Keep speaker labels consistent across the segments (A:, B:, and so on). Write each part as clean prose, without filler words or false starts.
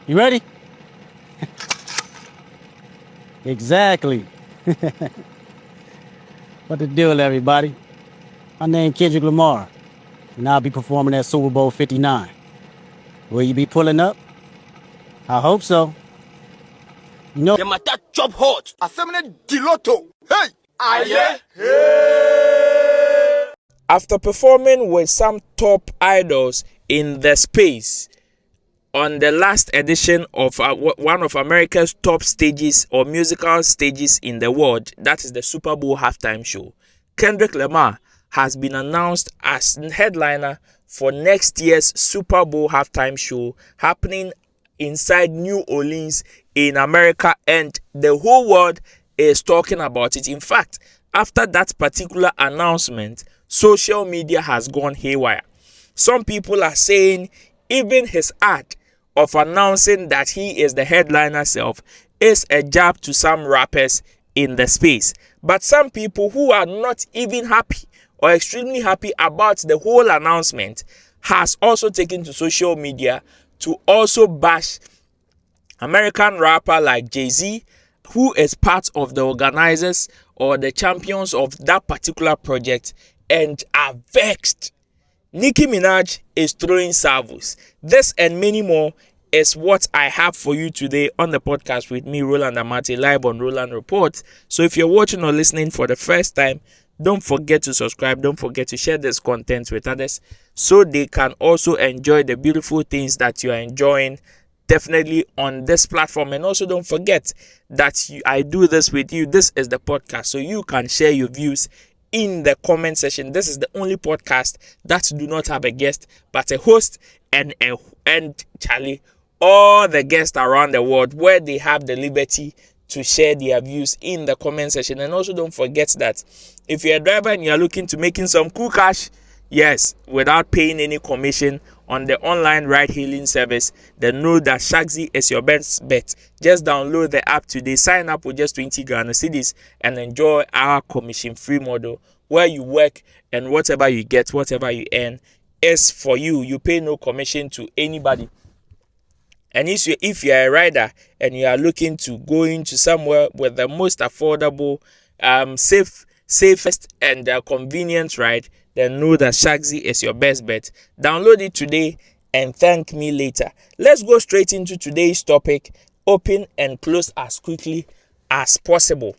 A: You ready? Exactly. What the deal, everybody? My name Kendrick Lamar, and I'll be performing at Super Bowl 59. Will you be pulling up? I hope so. You know,
B: The matter chop hot.
C: Asemene Diloto. Hey!
B: Aye.
D: After performing with some top idols in the space on the last edition of one of America's top stages or musical stages in the world, that is the Super Bowl halftime show, Kendrick Lamar has been announced as headliner for next year's Super Bowl halftime show happening inside New Orleans in America, and the whole world is talking about it. In fact, after that particular announcement, social media has gone haywire. Some people are saying even his act of announcing that he is the headliner self is a jab to some rappers in the space. But some people who are not even happy or extremely happy about the whole announcement has also taken to social media to also bash American rapper like Jay-Z, who is part of the organizers or the champions of that particular project, and are vexed. Nicki Minaj is throwing salvos. This and many more is what I have for you today on the podcast with me, Roland Amartey, live on Roland Reports. So if you're watching or listening for the first time, don't forget to subscribe. Don't forget to share this content with others so they can also enjoy the beautiful things that you are enjoying definitely on this platform. And also don't forget that I do this with you. This is the podcast, so you can share your views in the comment section. This is the only podcast that do not have a guest but a host and Charlie, all the guests around the world, where they have the liberty to share their views in the comment section. And also don't forget that if you're a driver and you're looking to making some cool cash, yes, without paying any commission on the online ride hailing service, then know that Shagzy is your best bet. Just download the app today, sign up with just 20 Ghana cedis, and enjoy our commission free model where you work and whatever you get, whatever you earn is for you. You pay no commission to anybody. And if you're a rider and you are looking to go into somewhere with the most affordable, safest and convenient ride, then know that Shagzy is your best bet. Download it today and thank me later. Let's go straight into today's topic, open and close as quickly as possible.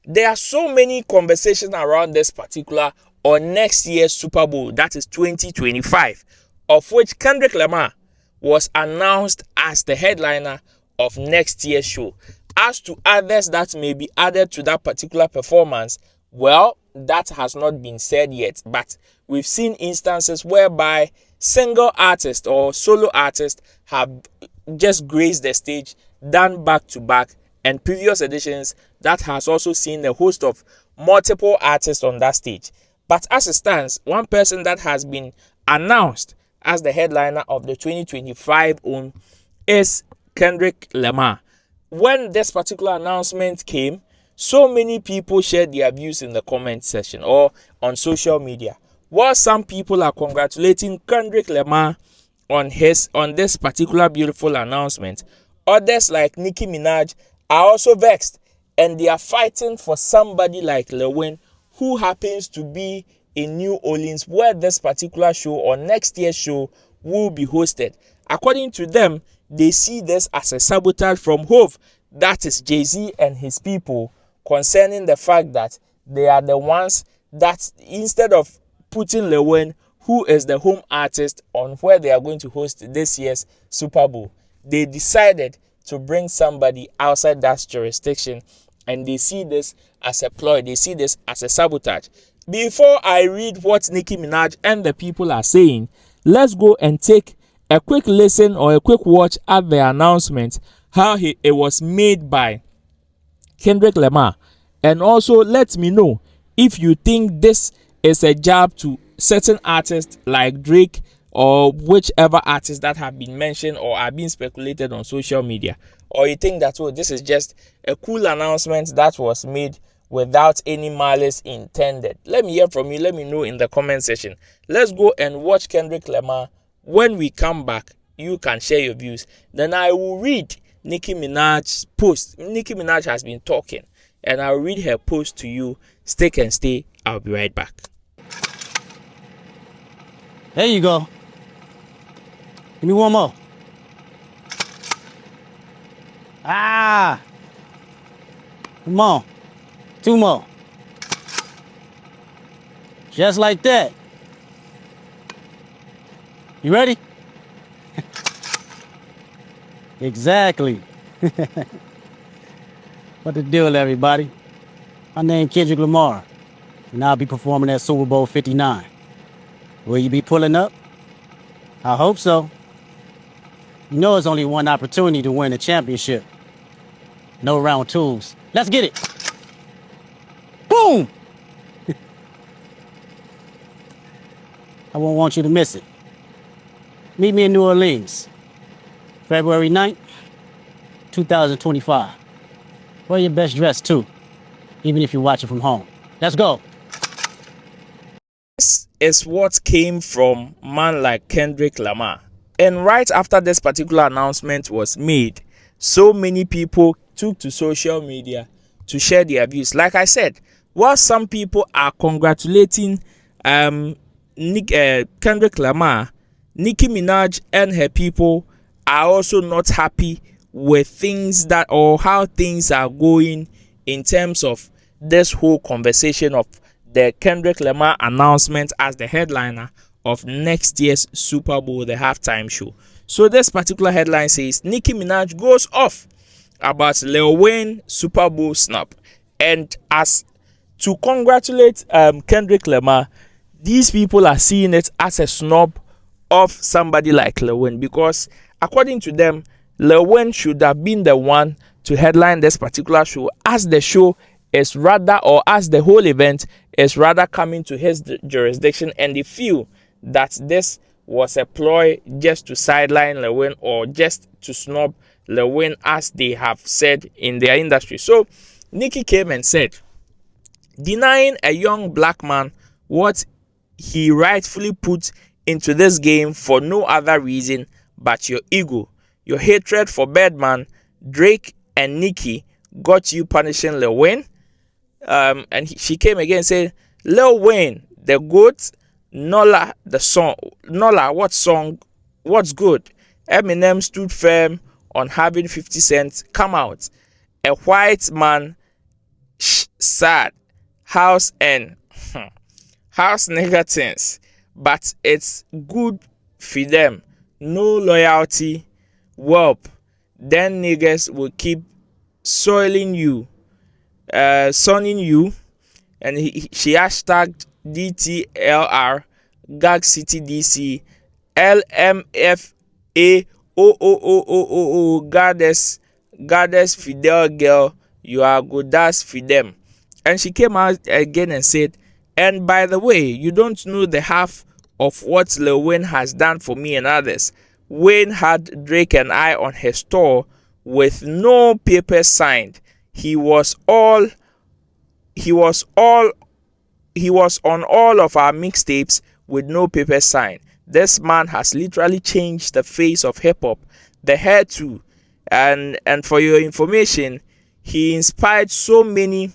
D: There are so many conversations around this particular or next year's Super Bowl, that is 2025, of which Kendrick Lamar was announced as the headliner of next year's show. As to others that may be added to that particular performance, well, that has not been said yet, but we've seen instances whereby single artists or solo artists have just graced the stage, done back to back, and previous editions that has also seen the host of multiple artists on that stage. But as it stands, one person that has been announced as the headliner of the 2025 own is Kendrick Lamar. When this particular announcement came, so many people shared their views in the comment section or on social media. While some people are congratulating Kendrick Lamar on this particular beautiful announcement, others like Nicki Minaj are also vexed, and they are fighting for somebody like Lil Wayne, who happens to be in New Orleans, where this particular show or next year's show will be hosted. According to them, they see this as a sabotage from Hove, that is Jay-Z and his people, concerning the fact that they are the ones that, instead of putting Lil Wayne, who is the home artist, on where they are going to host this year's Super Bowl, they decided to bring somebody outside that jurisdiction, and they see this as a ploy. They see this as a sabotage. Before I read what Nicki Minaj and the people are saying, let's go and take a quick listen or a quick watch at the announcement, how it was made by Kendrick Lamar. And also let me know if you think this is a jab to certain artists like Drake or whichever artists that have been mentioned or are being speculated on social media, or you think that, oh, this is just a cool announcement that was made without any malice intended. Let me hear from you. Let me know in the comment section. Let's go and watch Kendrick Lamar. When we come back, you can share your views. Then I will read Nicki Minaj's post. Nicki Minaj has been talking, and I'll read her post to you. Stick and stay. I'll be right back.
A: There you go. Give me one more. Ah! Come on. 2 more. Just like that. You ready? Exactly. What the deal, everybody? My name Kendrick Lamar, and I'll be performing at Super Bowl 59. Will you be pulling up? I hope so. You know it's only one opportunity to win a championship. No round twos. Let's get it. Boom! I won't want you to miss it. Meet me in New Orleans, February 9th, 2025. Wear your best dress too, even if you're watching from home. Let's go.
D: This is what came from man like Kendrick Lamar. And right after this particular announcement was made, so many people took to social media to share their views. Like I said, while some people are congratulating Kendrick Lamar, Nicki Minaj and her people are also not happy with things that, or how things are going in terms of this whole conversation of the Kendrick Lamar announcement as the headliner of next year's Super Bowl, the halftime show. So this particular headline says Nicki Minaj goes off about Lil Wayne Super Bowl snub. And as to congratulate Kendrick Lamar, these people are seeing it as a snub of somebody like Lil Wayne, because according to them, Lil Wayne should have been the one to headline this particular show, as the show is rather, or as the whole event is rather coming to his jurisdiction, and they feel that this was a ploy just to sideline Lil Wayne or just to snub Lil Wayne, as they have said in their industry. So Nicki came and said, denying a young black man what he rightfully put into this game for no other reason but your ego. Your hatred for Birdman, Drake, and Nicki got you punishing Lil Wayne. She came again and said, Lil Wayne, the GOAT, Nola, the song. Nola, what song? What's good? Eminem stood firm on having 50 Cent come out. A white man, sad, house and house nigga things. But it's good for them. No loyalty, whelp. Then niggas will keep soiling you, sonning you. And she hashtagged DTLR, Gag City DC, LMFA, Goddess Fidel girl, you are good as for them. And she came out again and said, and by the way, you don't know the half of what Lil Wayne has done for me and others. Wayne had Drake and I on his tour with no papers signed. He was on all of our mixtapes with no papers signed. This man has literally changed the face of hip hop, the hair too. And for your information, he inspired so many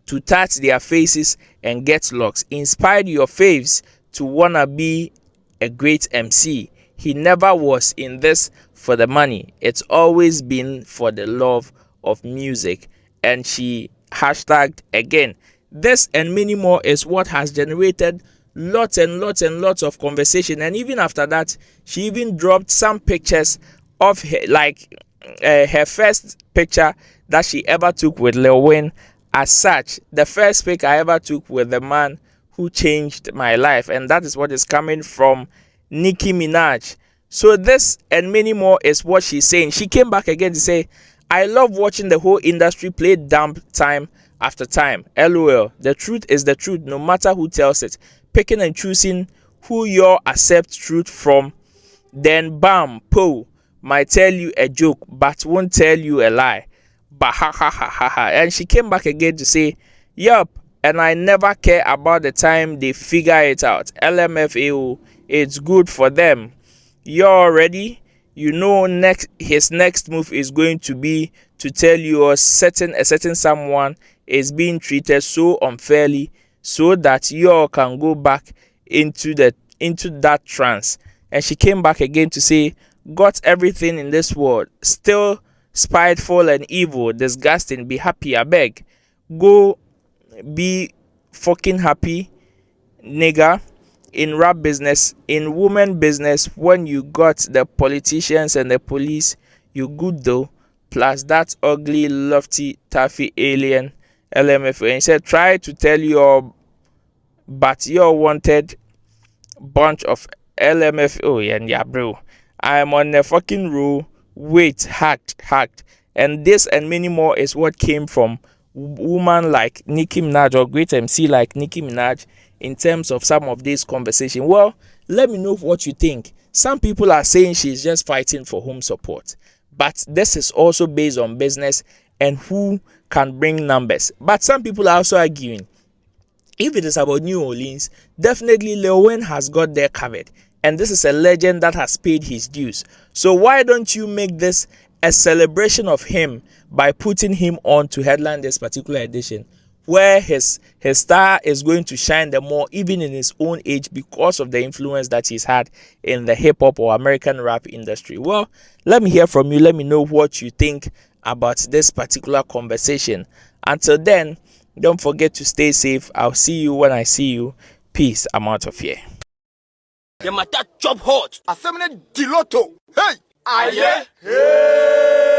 D: to touch their faces and get locks. Inspired your faves to wanna be a great MC. He never was in this for the money. It's always been for the love of music. And she hashtagged again. This and many more is what has generated lots and lots and lots of conversation. And even after that, she even dropped some pictures of her, like her first picture that she ever took with Lil Wayne. As such, the first pic I ever took with the man who changed my life. And that is what is coming from Nicki Minaj. So this and many more is what she's saying. She came back again to say, I love watching the whole industry play dumb time after time. LOL. The truth is the truth, no matter who tells it. Picking and choosing who you accept truth from. Then bam, po, might tell you a joke, but won't tell you a lie. But ha ha ha ha ha. And she came back again to say, yup, and I never care about the time they figure it out. LMFAO, it's good for them. You're ready. You know his next move is going to be to tell you a certain someone is being treated so unfairly, so that you all can go back into that trance. And she came back again to say, got everything in this world, still spiteful and evil, disgusting, be happy, I beg. Go be fucking happy, nigga. In rap business, in woman business, when you got the politicians and the police, you good though. Plus that ugly, lofty, taffy alien LMFO. And he said, try to tell your, but you're wanted bunch of LMFO. Yeah, bro. I am on the fucking roll. Wait, hacked. And this and many more is what came from woman like Nicki Minaj, or great MC like Nicki Minaj, in terms of some of this conversation. Well, let me know what you think. Some people are saying she's just fighting for home support, but this is also based on business and who can bring numbers. But some people are also arguing, if it is about New Orleans, definitely Lil Wayne has got there covered, and this is a legend that has paid his dues. So why don't you make this a celebration of him by putting him on to headline this particular edition, where his star is going to shine the more, even in his own age, because of the influence that he's had in the hip-hop or American rap industry. Well, let me hear from you. Let me know what you think about this particular conversation. Until then, don't forget to stay safe. I'll see you when I see you. Peace. I'm out of here.
B: The matter chop hot.
C: Asemene Diloto. Hey!
B: Aye. Hey.